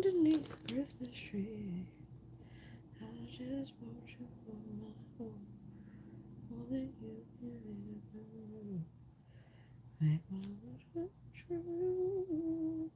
underneath the Christmas tree. I just want you for my home. More than you can ever. Make my wish come true.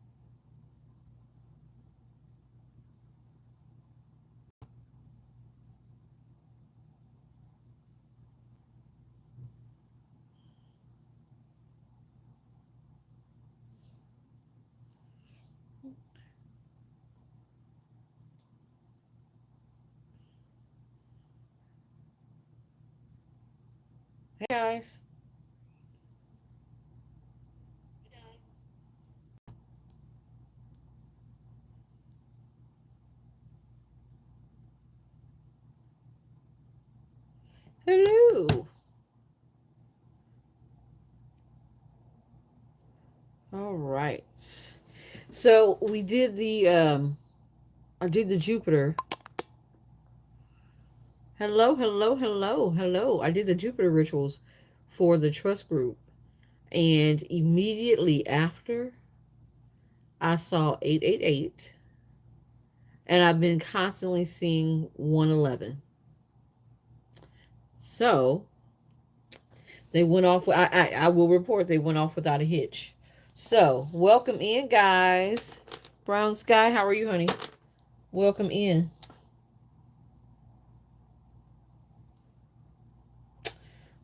Hey guys. Hello. All right. So we did I did the Jupiter. Hello, hello, hello, hello. I did the Jupiter rituals for the trust group. And immediately after, I saw 888. And I've been constantly seeing 111. So they went off. I will report they went off without a hitch. So welcome in, guys. Brown Sky, how are you, honey? Welcome in.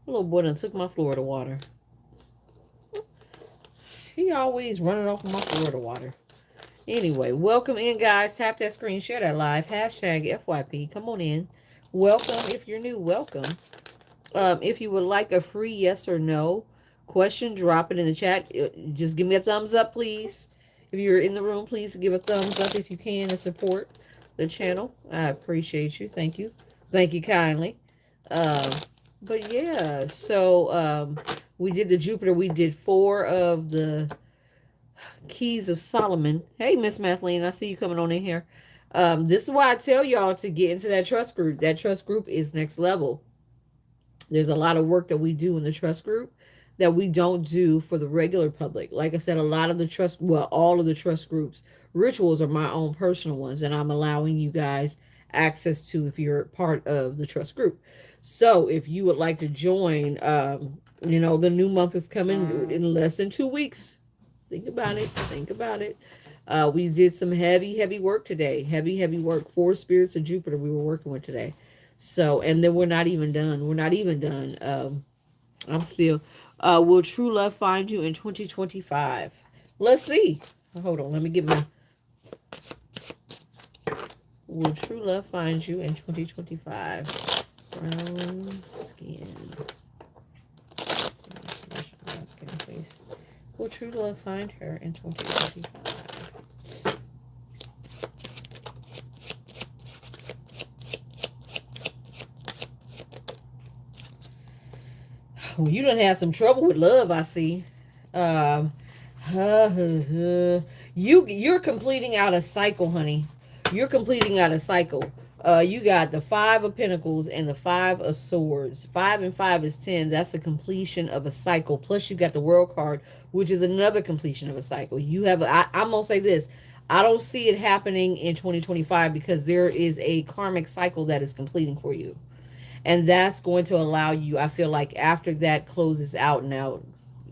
Little boy done took my Florida water. He always running off of my Florida water. Anyway, welcome in, guys. Tap that screen, share that live. Hashtag FYP. Come on in. Welcome. If you're new, welcome. If you would like a free yes or no question, drop it in the chat. Just give me a thumbs up, please. If you're in the room, please give a thumbs up if you can to support the channel. I appreciate you. Thank you. Thank you kindly. But yeah, so we did the Jupiter. We did 4 of the Keys of Solomon. Hey, Miss Mathleen, I see you coming on in here. This is why I tell y'all to get into that trust group. That trust group is next level. There's a lot of work that we do in the trust group that we don't do for the regular public. Like I said, a lot of the trust, well, all of the trust groups rituals are my own personal ones, and I'm allowing you guys access to if you're part of the trust group. So if you would like to join, the new month is coming in less than 2 weeks. Think about it. Think about it. We did some heavy work today. Heavy work. 4 spirits of Jupiter we were working with today. So, and then we're not even done. We're not even done. I'm still. Will true love find you in 2025? Let's see. Hold on. Let me get my. Will true love find you in 2025? Brown skin. Brown skin, please. Will true love find her in 2025? Well, you done had some trouble with love, I see. You're completing out a cycle, honey. You're completing out a cycle. You got the 5 of Pentacles and the 5 of Swords. 5 and 5 is 10. That's a completion of a cycle. Plus, you got the World card, which is another completion of a cycle. You have. I'm gonna say this. I don't see it happening in 2025 because there is a karmic cycle that is completing for you. And that's going to allow you, I feel like after that closes out now,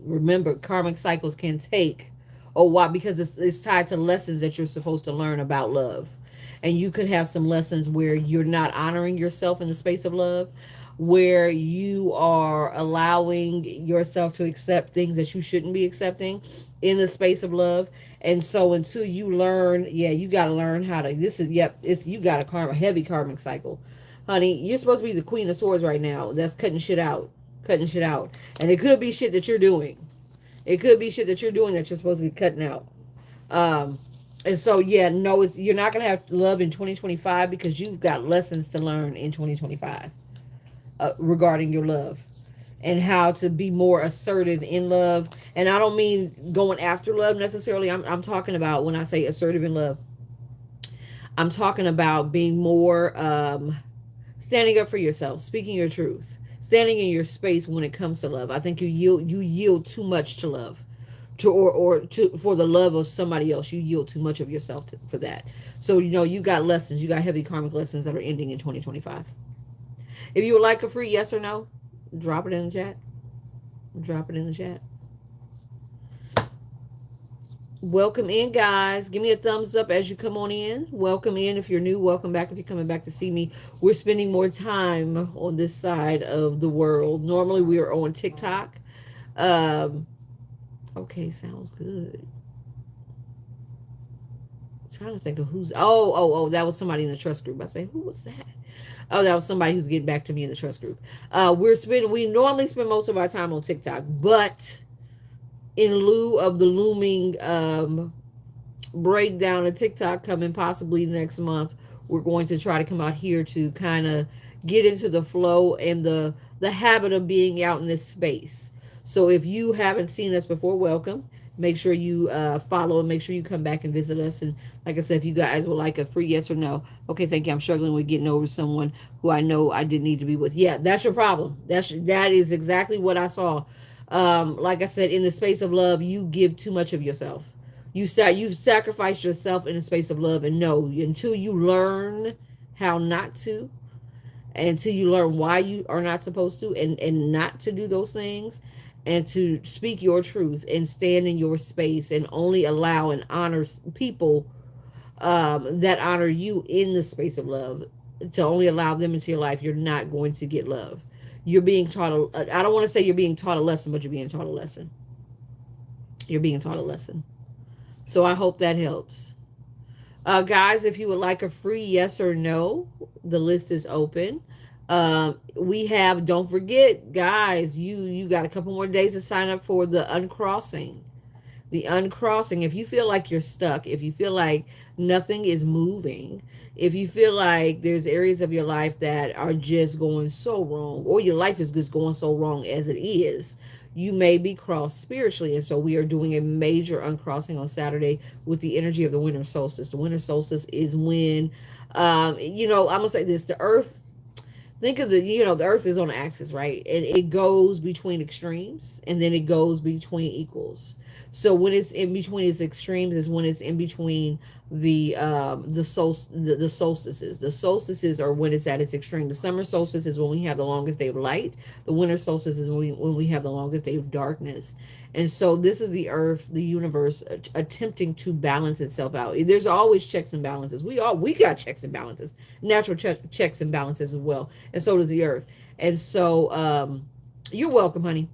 remember, karmic cycles can take a while because it's tied to lessons that you're supposed to learn about love. And you could have some lessons where you're not honoring yourself in the space of love, where you are allowing yourself to accept things that you shouldn't be accepting in the space of love. And so until you learn, you got to learn how to, you got a heavy karmic cycle. Honey, you're supposed to be the Queen of Swords right now. That's cutting shit out. Cutting shit out. And it could be shit that you're doing. It could be shit that you're doing that you're supposed to be cutting out. And so, no, you're not going to have love in 2025 because you've got lessons to learn in 2025 regarding your love and how to be more assertive in love. And I don't mean going after love necessarily. I'm talking about when I say assertive in love. I'm talking about being more standing up for yourself, speaking your truth, standing in your space when it comes to love. I think you yield too much to love. or for the love of somebody else. You yield too much of yourself for that. So you got lessons. You got heavy karmic lessons that are ending in 2025. If you would like a free yes or no, drop it in the chat. Drop it in the chat. Welcome in, guys. Give me a thumbs up as you come on in. Welcome in if you're new. Welcome back if you're coming back to see me. We're spending more time on this side of the world. Normally we are on TikTok. Um, okay, sounds good. I'm trying to think of who's. Oh, that was somebody in the trust group. I say, who was that? Oh, that was somebody who's getting back to me in the trust group. We normally spend most of our time on TikTok, but in lieu of the looming breakdown of TikTok coming possibly next month, we're going to try to come out here to kind of get into the flow and the habit of being out in this space. So if you haven't seen us before, welcome. Make sure you follow and make sure you come back and visit us. And like I said, if you guys would like a free yes or no, okay, thank you. I'm struggling with getting over someone who I know I didn't need to be with. Yeah, that's your problem. That is exactly what I saw. Like I said, in the space of love, you give too much of yourself. You've sacrificed yourself in the space of love, and no, until you learn how not to, until you learn why you are not supposed to, and not to do those things, and to speak your truth and stand in your space and only allow and honor people that honor you in the space of love, to only allow them into your life, you're not going to get love. You're being taught I don't want to say you're being taught a lesson, but you're being taught a lesson. You're being taught a lesson. So I hope that helps. Guys, if you would like a free yes or no, the list is open. We have, don't forget, guys, you got a couple more days to sign up for the uncrossing. The uncrossing. If you feel like you're stuck, if you feel like nothing is moving, if you feel like there's areas of your life that are just going so wrong, or your life is just going so wrong as it is, you may be crossed spiritually. And so we are doing a major uncrossing on Saturday with the energy of the winter solstice. The winter solstice is when I'm gonna say this: the earth, think of the earth is on an axis, right? And it goes between extremes, and then it goes between equals. So when it's in between its extremes is when it's in between the solstices. The solstices are when it's at its extreme. The summer solstice is when we have the longest day of light. The winter solstice is when we have the longest day of darkness. And so this is the earth, the universe, attempting to balance itself out. There's always checks and balances. We got checks and balances, natural checks and balances as well, and so does the earth. And so you're welcome, honey.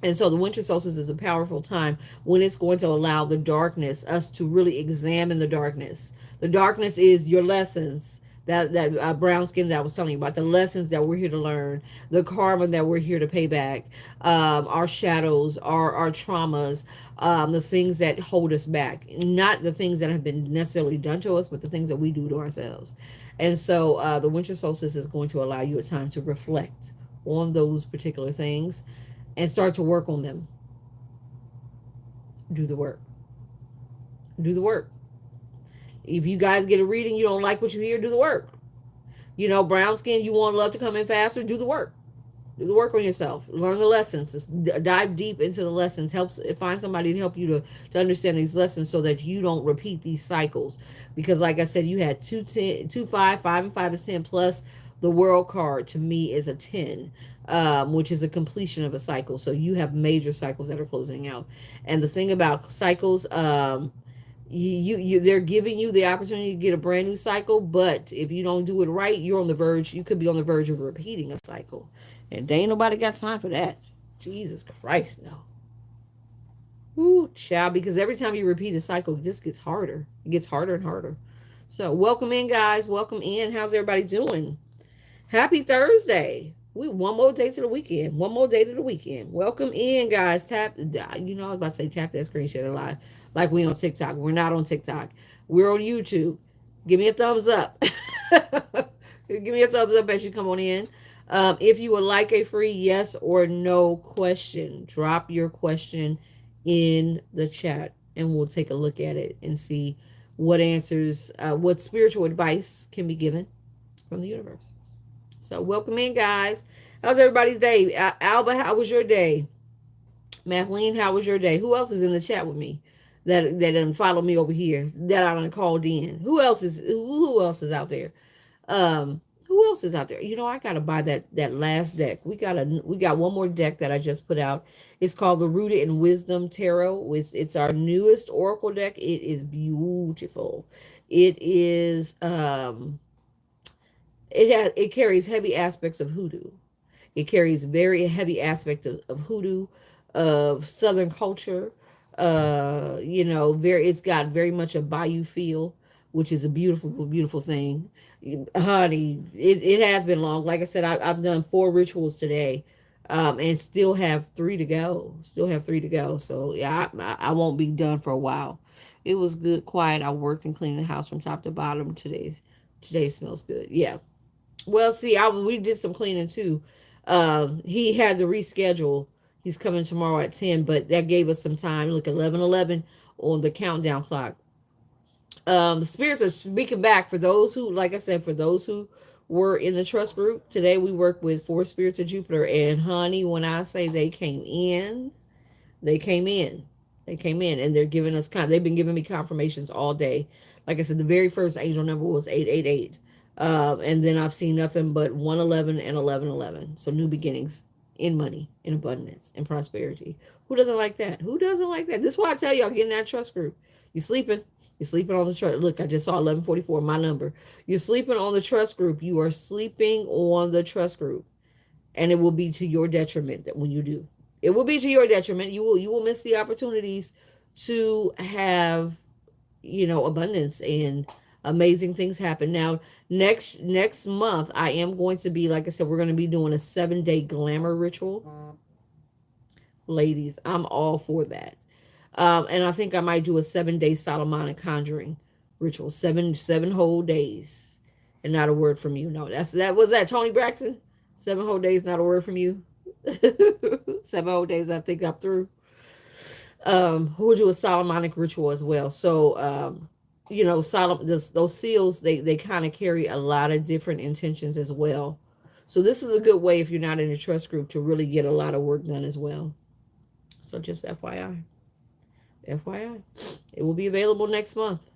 And so the winter solstice is a powerful time when it's going to allow the darkness, us to really examine the darkness. The darkness is your lessons, that brown skin that I was telling you about, the lessons that we're here to learn, the karma that we're here to pay back, our shadows, our traumas, the things that hold us back, not the things that have been necessarily done to us, but the things that we do to ourselves. And so the winter solstice is going to allow you a time to reflect on those particular things and start to work on them. Do the work. Do the work. If you guys get a reading, you don't like what you hear, do the work. Brown skin, you want love to come in faster, do the work. Do the work on yourself. Learn the lessons. Just dive deep into the lessons. Find somebody to help you to understand these lessons so that you don't repeat these cycles. Because like I said, you had 2, 5 and 5 is 10 plus the world card to me is a 10, which is a completion of a cycle. So you have major cycles that are closing out. And the thing about cycles, they're giving you the opportunity to get a brand new cycle, but if you don't do it right, you could be on the verge of repeating a cycle. And there ain't nobody got time for that. Jesus Christ, no. Ooh, child, because every time you repeat a cycle, it just gets harder. It gets harder and harder. So welcome in, guys. Welcome in. How's everybody doing? Happy Thursday. We one more day to the weekend. One more day to the weekend. Welcome in, guys. I was about to say tap that screen share live. Like we on TikTok. We're not on TikTok. We're on YouTube. Give me a thumbs up. Give me a thumbs up as you come on in. If you would like a free yes or no question, drop your question in the chat and we'll take a look at it and see what answers, what spiritual advice can be given from the universe. So welcome in, guys. How's everybody's day? Alba, how was your day? Mathleen, how was your day? Who else is in the chat with me that didn't follow me over here that I done called in? Who else is out there? Who else is out there? You know, I gotta buy that last deck. We got one more deck that I just put out. It's called the Rooted in Wisdom Tarot. It's our newest Oracle deck. It is beautiful. It is it carries heavy aspects of hoodoo. It carries very heavy aspect of hoodoo, of Southern culture. Very, it's got very much a bayou feel, which is a beautiful, beautiful thing. Honey, it has been long. Like I said, I've done 4 rituals today, and still have 3 to go. Still have 3 to go. So yeah, I won't be done for a while. It was good, quiet. I worked and cleaned the house from top to bottom. Today smells good. Yeah. Well, see, we did some cleaning too. He had to reschedule. He's coming tomorrow at 10, but that gave us some time. Look, 11:11 on the countdown clock. The spirits are speaking back for those who, like I said, for those who were in the trust group. Today we work with 4 spirits of Jupiter, and honey, when I say they came in. They came in, and they're giving us they've been giving me confirmations all day. Like I said, the very first angel number was 888. And then I've seen nothing but 111 and 1111. So new beginnings in money, in abundance, in prosperity. Who doesn't like that? Who doesn't like that? This is why I tell y'all, get in that trust group. You sleeping. You're sleeping on the trust. Look, I just saw 1144, my number. You're sleeping on the trust group. You are sleeping on the trust group. And it will be to your detriment that when you do. It will be to your detriment. You will miss the opportunities to have, abundance and amazing things happen. Now, next month, I am going to be, like I said, we're going to be doing a 7-day glamour ritual. Ladies, I'm all for that. And I think I might do a 7-day Solomonic conjuring ritual, seven whole days, and not a word from you. No, that was that Tony Braxton. 7 whole days, not a word from you. 7 whole days, I think I'm through. Who will do a Solomonic ritual as well. So, those seals, they kind of carry a lot of different intentions as well. So this is a good way, if you're not in a trust group, to really get a lot of work done as well. So just FYI, it will be available next month,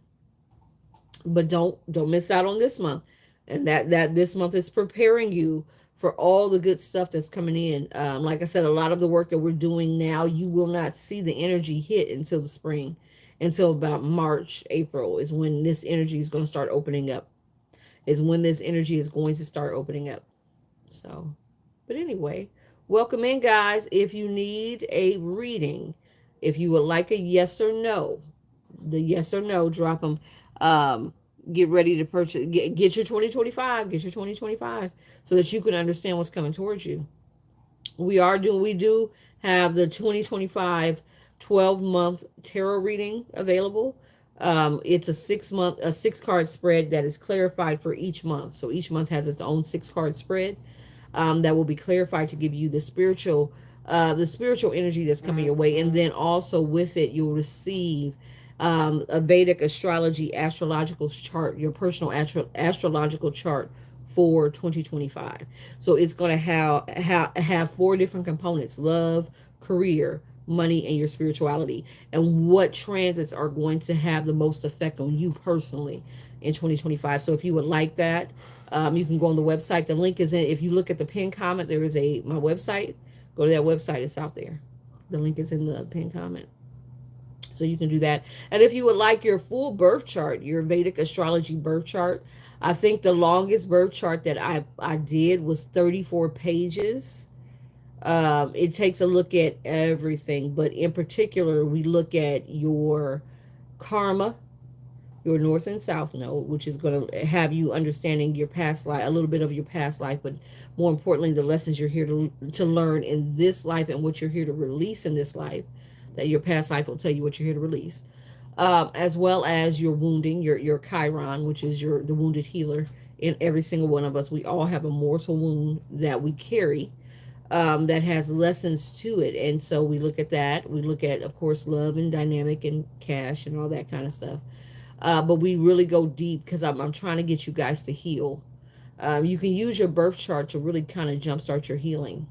but don't miss out on this month, and that this month is preparing you for all the good stuff that's coming in. Like I said, a lot of the work that we're doing now, you will not see the energy hit until the spring, until about March, April is when this energy is going to start opening up. Is when this energy is going to start opening up. So, but anyway, welcome in, guys. If you need a reading, if you would like a yes or no, the yes or no, drop them. Get ready to purchase. Get your 2025. Get your 2025 so that you can understand what's coming towards you. We do have the 2025 12-month tarot reading available. It's a 6-card spread that is clarified for each month. So each month has its own 6-card spread that will be clarified to give you the spiritual energy that's coming your way. And then also with it, you'll receive a Vedic astrological chart, your personal astrological chart for 2025. So it's going to have 4 different components: love, career, money, and your spirituality, and what transits are going to have the most effect on you personally in 2025. So if you would like that, you can go on the website. The link is in, if you look at the pinned comment, there is my website. Go to that website. It's out there. The link is in the pinned comment. So you can do that. And if you would like your full birth chart, your Vedic astrology birth chart, I think the longest birth chart that I did was 34 pages. It takes a look at everything, but in particular, we look at your karma, your north and south node, which is going to have you understanding your past life, a little bit of your past life, but more importantly, the lessons you're here to learn in this life and what you're here to release in this life. That your past life will tell you what you're here to release, as well as your wounding, your Chiron, which is the wounded healer. In every single one of us, we all have a mortal wound that we carry, that has lessons to it. And so we look at that. We look at, of course, love and dynamic and cash and all that kind of stuff. But we really go deep because I'm trying to get you guys to heal. You can use your birth chart to really kind of jumpstart your healing.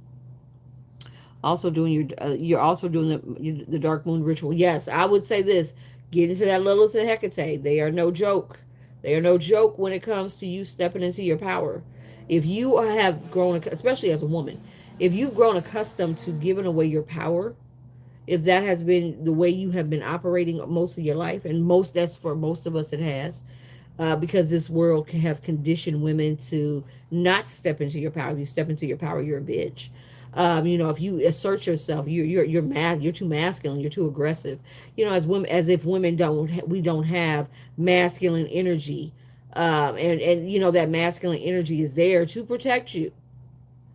Also doing you're also doing the dark moon ritual. Yes, I would say this: get into that Lilith and Hecate. They are no joke. They are no joke when it comes to you stepping into your power. If you have grown, especially as a woman, if you've grown accustomed to giving away your power, if that has been the way you have been operating most of your life, and most that's for most of us it has, because this world has conditioned women to not step into your power. If you step into your power, you're a bitch. If you assert yourself, you're too masculine, you're too aggressive. As women, as if women we don't have masculine energy, and that masculine energy is there to protect you,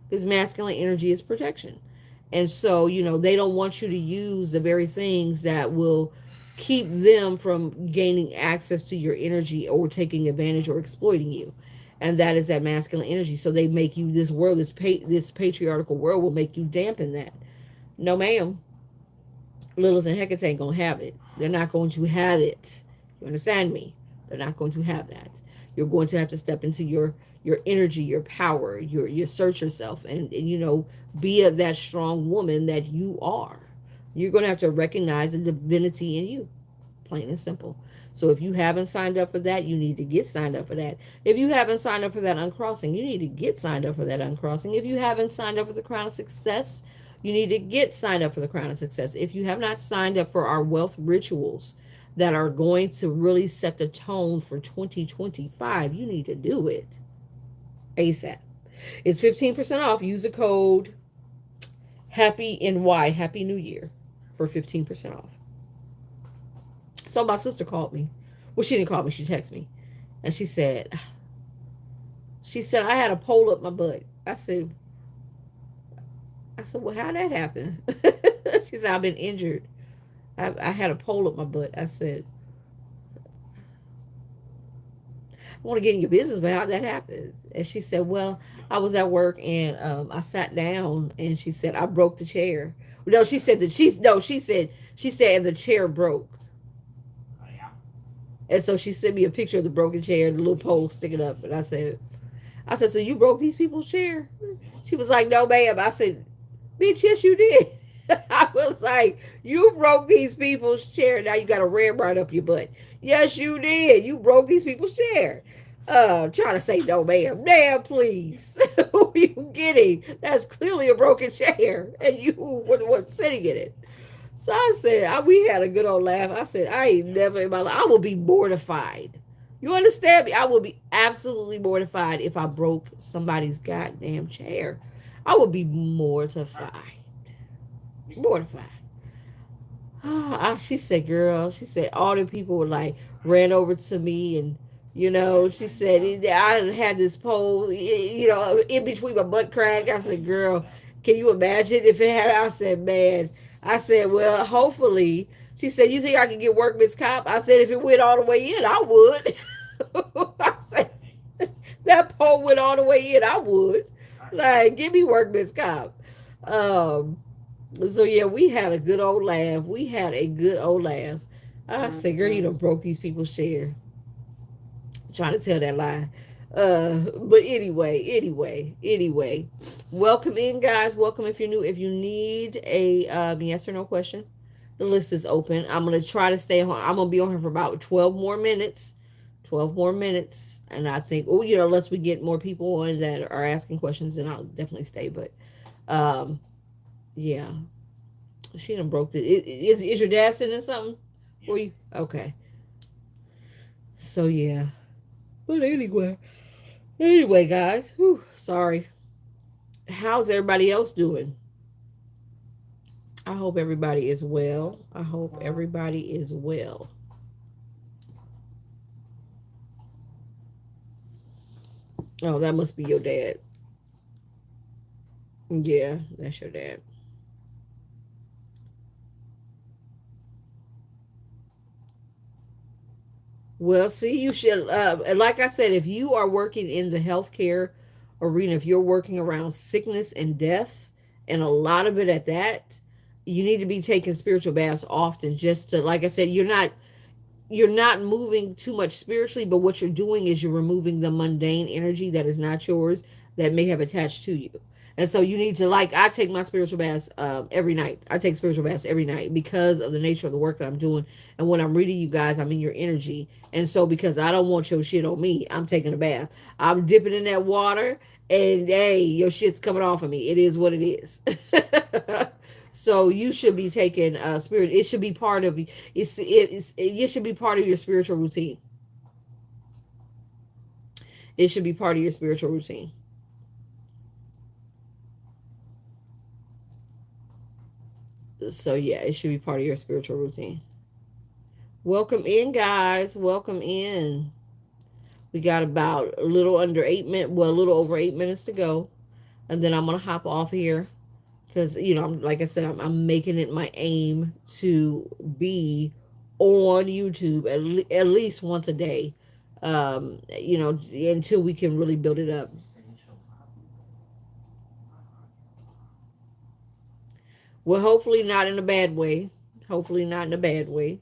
because masculine energy is protection. And so, they don't want you to use the very things that will keep them from gaining access to your energy or taking advantage or exploiting you. And that is that masculine energy. So they make you, this world, this patriarchal world will make you dampen that. No, ma'am. Lilith and Hecate ain't going to have it. They're not going to have it. You understand me? They're not going to have that. You're going to have to step into your energy, your power, your search yourself, and be that strong woman that you are. You're going to have to recognize the divinity in you, plain and simple. So if you haven't signed up for that, you need to get signed up for that. If you haven't signed up for that uncrossing, you need to get signed up for that uncrossing. If you haven't signed up for the crown of success, you need to get signed up for the crown of success. If you have not signed up for our wealth rituals that are going to really set the tone for 2025, you need to do it ASAP. It's 15% off. Use the code Happy New Year, for 15% off. So my sister called me. Well, she didn't call me. She texted me. And she said, I had a pole up my butt. I said, well, how'd that happen? She said, I've been injured. I had a pole up my butt. I said, I want to get in your business, but how'd that happen? And she said, well, I was at work and I sat down, and she said, I broke the chair. No, she said that she said, and the chair broke. Oh yeah. And so she sent me a picture of the broken chair and the little pole sticking up. And I said, so you broke these people's chair? She was like, no, ma'am. I said, bitch, yes, you did. I was like, you broke these people's chair. Now you got a ram right up your butt. Yes, you did. You broke these people's chair. Trying to say no, ma'am. Damn, please. Who are you getting? That's clearly a broken chair, and you were the one sitting in it. So I said, we had a good old laugh. I said, I ain't never in my life, I will be mortified. You understand me? I will be absolutely mortified if I broke somebody's goddamn chair. I would be mortified. Mortified. She said, girl, she said, all the people were like, ran over to me, and, she said, I had this pole, in between my butt crack. I said, girl, can you imagine if it had, I said, man, I said, well, hopefully, she said, you think I can get workman's comp? I said, if it went all the way in, I would. I said, that pole went all the way in, I would. Like, give me workman's comp. Um, so yeah, we had a good old laugh. We had a good old laugh. I said, girl, you done broke these people's chair. Trying to tell that lie. But anyway. Welcome in, guys. Welcome if you're new. If you need a yes or no question, the list is open. I'm gonna try to stay on. I'm gonna be on here for about 12 more minutes. 12 more minutes. And I think, unless we get more people on that are asking questions, then I'll definitely stay. But yeah. She done broke it. Is your dad sending something for you? Okay. So yeah. But anyway, guys. Whew, sorry. How's everybody else doing? I hope everybody is well. I hope everybody is well. Oh, that must be your dad. Yeah, that's your dad. Well, see, you should, like I said, if you are working in the healthcare arena, if you're working around sickness and death, and a lot of it at that, you need to be taking spiritual baths often. Just to, like I said, you're not moving too much spiritually, but what you're doing is you're removing the mundane energy that is not yours, that may have attached to you. And so you need to, like, I take my spiritual baths every night. I take spiritual baths every night because of the nature of the work that I'm doing. And when I'm reading you guys, I'm in your energy. And so because I don't want your shit on me, I'm taking a bath. I'm dipping in that water, and hey, your shit's coming off of me. It is what it is. So you should be taking spirit. It should be part of it should be part of your spiritual routine. It should be part of your spiritual routine. So yeah, it should be part of your spiritual routine. Welcome in, guys. Welcome in. We got about a little under 8 minutes, well, a little over 8 minutes to go, and then I'm gonna hop off here because I'm, like I said, I'm making it my aim to be on YouTube at least once a day, until we can really build it up. Well, hopefully not in a bad way. Hopefully not in a bad way.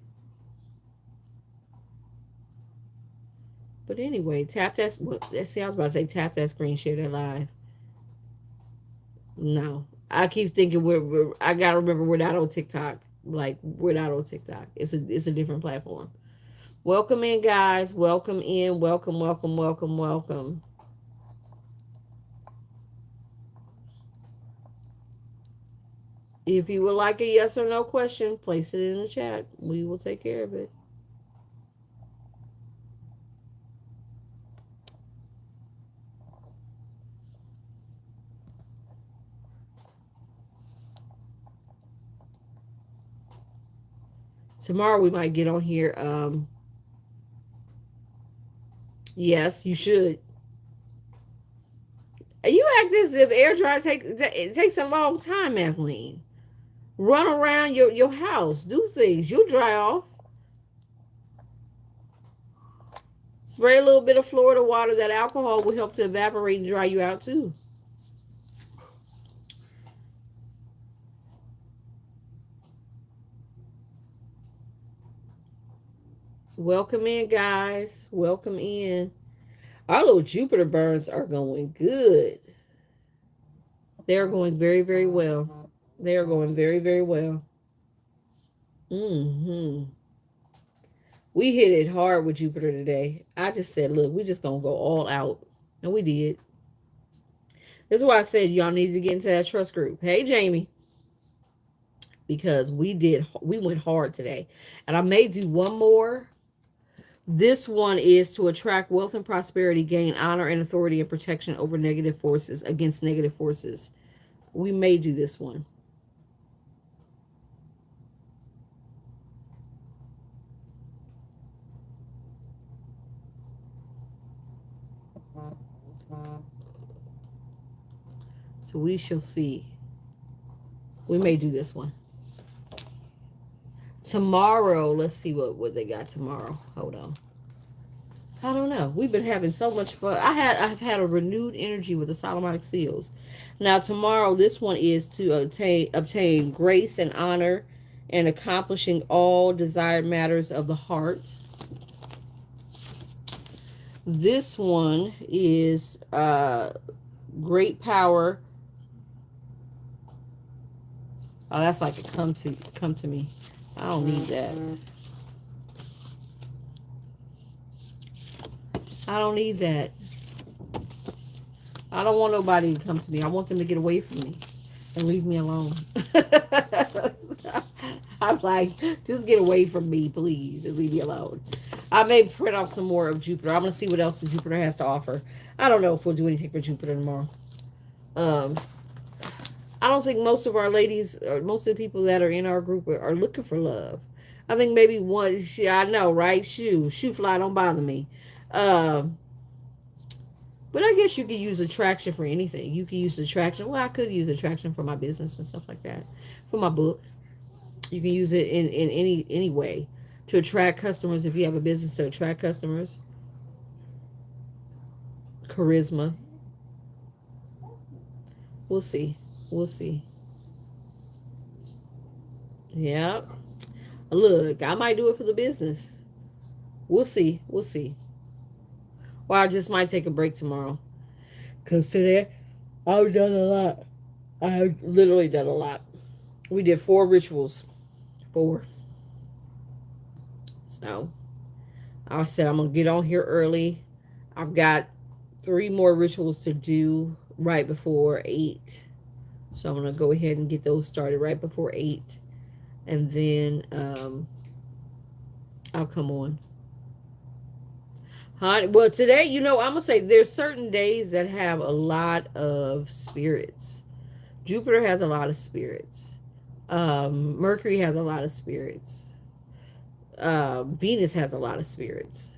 But anyway, tap that. Well, see, I was about to say tap that screen, share that live. No, I keep thinking I gotta remember we're not on TikTok. Like, we're not on TikTok. It's a different platform. Welcome in, guys. Welcome in. Welcome, welcome, welcome, welcome. If you would like a yes or no question, place it in the chat. We will take care of it. Tomorrow we might get on here. Yes, you should. You act as if air dry it takes a long time, Kathleen. Run around your house, do things. You'll dry off. Spray a little bit of Florida water. That alcohol will help to evaporate and dry you out too. Welcome in, guys. Welcome in. Our little Jupiter burns are going good. They're going very, very well. They are going very, very well. Hmm. We hit it hard with Jupiter today. I just said, look, we just gonna go all out. And we did. That's why I said y'all need to get into that trust group. Hey, Jamie. Because we went hard today. And I may do one more. This one is to attract wealth and prosperity, gain honor and authority and protection over negative forces, against negative forces. We may do this one. So we shall see. We may do this one. Tomorrow, let's see what they got tomorrow. Hold on. I don't know. We've been having so much fun. I've had a renewed energy with the Solomonic seals. Now tomorrow, this one is to obtain grace and honor and accomplishing all desired matters of the heart. This one is great power. Oh, that's like a come to me. I don't need that. I don't need that. I don't want nobody to come to me. I want them to get away from me and leave me alone. I'm like, just get away from me, please, and leave me alone. I may print off some more of Jupiter. I'm going to see what else Jupiter has to offer. I don't know if we'll do anything for Jupiter tomorrow. I don't think most of our ladies, or most of the people that are in our group are looking for love. I think maybe one, I know, right? Shoe fly, don't bother me. Um, but I guess you could use attraction for anything. You could use attraction. Well, I could use attraction for my business and stuff like that. For my book. You can use it in any way to attract customers if you have a business to attract customers. Charisma. We'll see. We'll see. Yep. Look, I might do it for the business. We'll see. We'll see. Or I just might take a break tomorrow. Because today, I've done a lot. I literally done a lot. We did 4 rituals. 4. So I said I'm gonna get on here early. I've got 3 more rituals to do right before 8. So I'm gonna go ahead and get those started right before 8. And then I'll come on. Well, today, I'm gonna say there's certain days that have a lot of spirits. Jupiter has a lot of spirits. Mercury has a lot of spirits. Venus has a lot of spirits.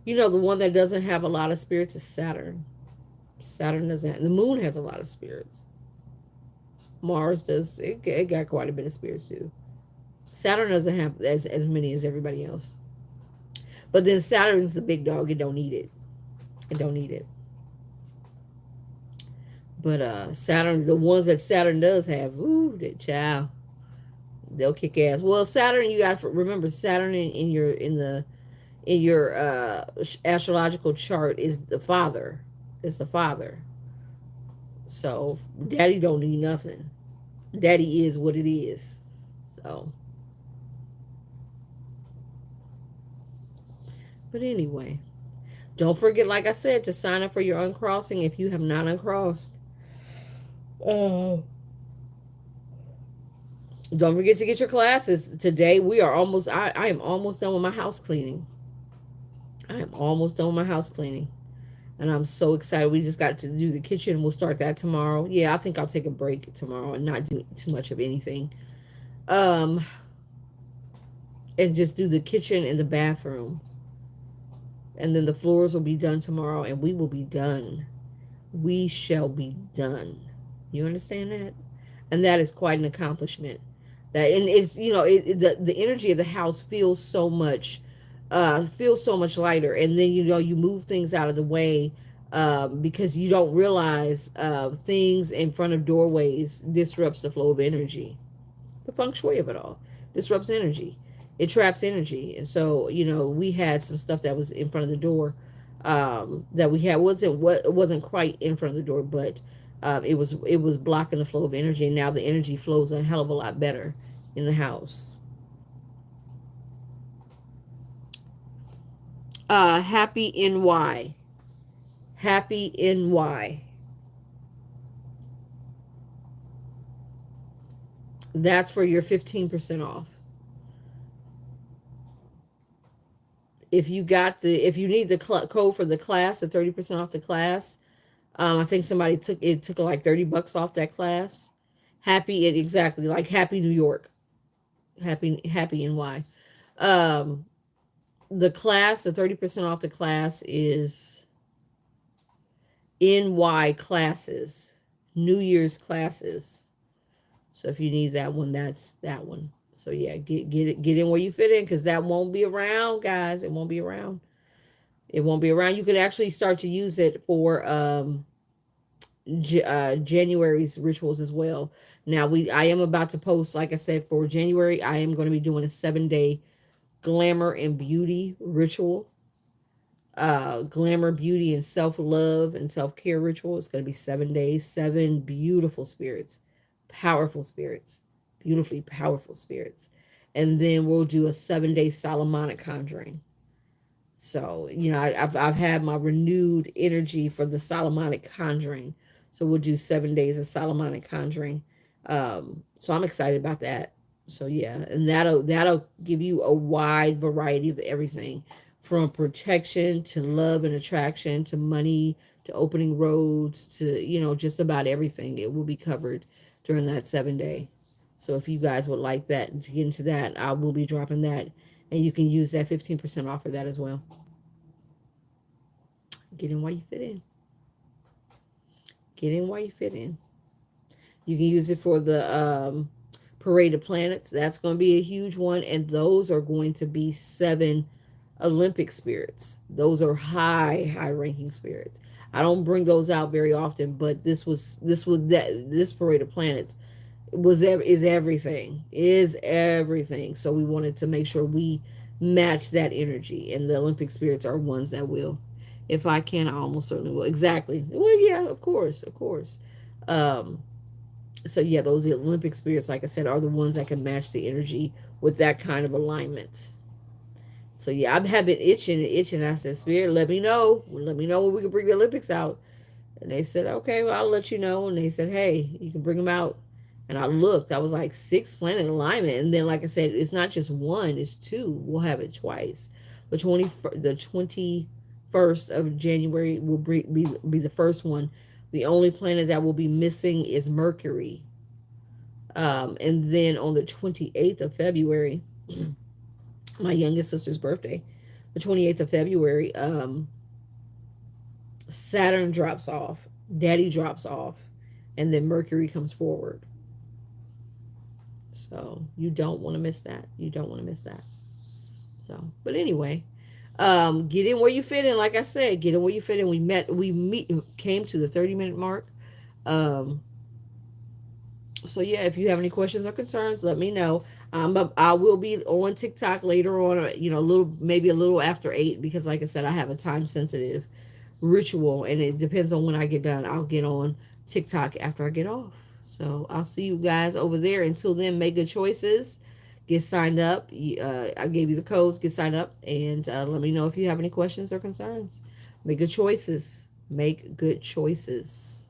The one that doesn't have a lot of spirits is Saturn. Saturn doesn't. The moon has a lot of spirits. Mars does. It got quite a bit of spirits too. Saturn doesn't have as many as everybody else. But then Saturn's the big dog. It don't need it. It don't need it. But Saturn, the ones that Saturn does have, ooh, that child, they'll kick ass. Well, Saturn, you got to remember Saturn in your astrological chart is the father. It's the father. So daddy don't need nothing. Daddy is what it is. So, but anyway, don't forget, like I said, to sign up for your uncrossing if you have not uncrossed. Uh, don't forget to get your classes. Today we are almost I am almost done with my house cleaning. I am almost done with my house cleaning. And I'm so excited. We just got to do the kitchen. We'll start that tomorrow. Yeah, I think I'll take a break tomorrow and not do too much of anything. Um, and just do the kitchen and the bathroom. And then the floors will be done tomorrow and we will be done. We shall be done. You understand that? And that is quite an accomplishment. That and it's the energy of the house feels so much lighter, and then you move things out of the way because you don't realize things in front of doorways disrupts the flow of energy. The feng shui of it all disrupts energy. It traps energy, and so we had some stuff that was in front of the door that we had wasn't quite in front of the door, but it was blocking the flow of energy, and now the energy flows a hell of a lot better in the house. Happy NY. Happy NY. That's for your 15% off. If you need the code for the class, the 30% off the class. I think somebody took like $30 off that class. Exactly like Happy New York. Happy NY. Um, the 30% off the class is NY classes, New Year's classes. So if you need that one, that's that one. So yeah, get in where you fit in because that won't be around, guys. It won't be around. It won't be around. You can actually start to use it for January's rituals as well. Now I am about to post, like I said, for January. I am going to be doing a 7-day glamour and beauty ritual. Glamour, beauty, and self-love and self-care ritual. It's going to be 7 days, 7 beautiful spirits, powerful spirits, beautifully powerful spirits. And then we'll do a 7-day Solomonic conjuring. So, I've had my renewed energy for the Solomonic conjuring. So we'll do 7 days of Solomonic conjuring. So I'm excited about that. So yeah, and that'll give you a wide variety of everything from protection to love and attraction to money to opening roads to just about everything. It will be covered during that 7 day. So if you guys would like that to get into that, I will be dropping that, and you can use that 15% off for that as well. Get in while you fit in. Get in while you fit in. You can use it for the Parade of Planets. That's going to be a huge one, and those are going to be 7 Olympic spirits. Those are high ranking spirits. I don't bring those out very often, but this Parade of Planets is everything. So we wanted to make sure we match that energy, and the Olympic spirits are ones that will. If I can, I almost certainly will. Exactly. Well, yeah, of course. Um, so yeah, those Olympic spirits, like I said, are the ones that can match the energy with that kind of alignment. So yeah, I have been itching and itching. I said, Spirit, let me know. Let me know when we can bring the Olympics out. And they said, okay, well, I'll let you know. And they said, hey, you can bring them out. And I looked, I was like 6 planet alignment. And then, like I said, it's not just one, it's two. We'll have it twice. The 21st of January will be the first one. The only planet that will be missing is Mercury. And then on the 28th of February, my youngest sister's birthday, the 28th of February, Saturn drops off, Daddy drops off, and then Mercury comes forward. So you don't want to miss that. You don't want to miss that. So, but anyway, get in where you fit in. Like I said, get in where you fit in. Came to the 30-minute mark. Um, so yeah, if you have any questions or concerns, let me know. I will be on TikTok later on, a little, maybe a little after 8, because like I said, I have a time sensitive ritual, and it depends on when I get done. I'll get on TikTok after I get off. So I'll see you guys over there. Until then, make good choices. Get signed up. I gave you the codes. Get signed up, and let me know if you have any questions or concerns. Make good choices. Make good choices.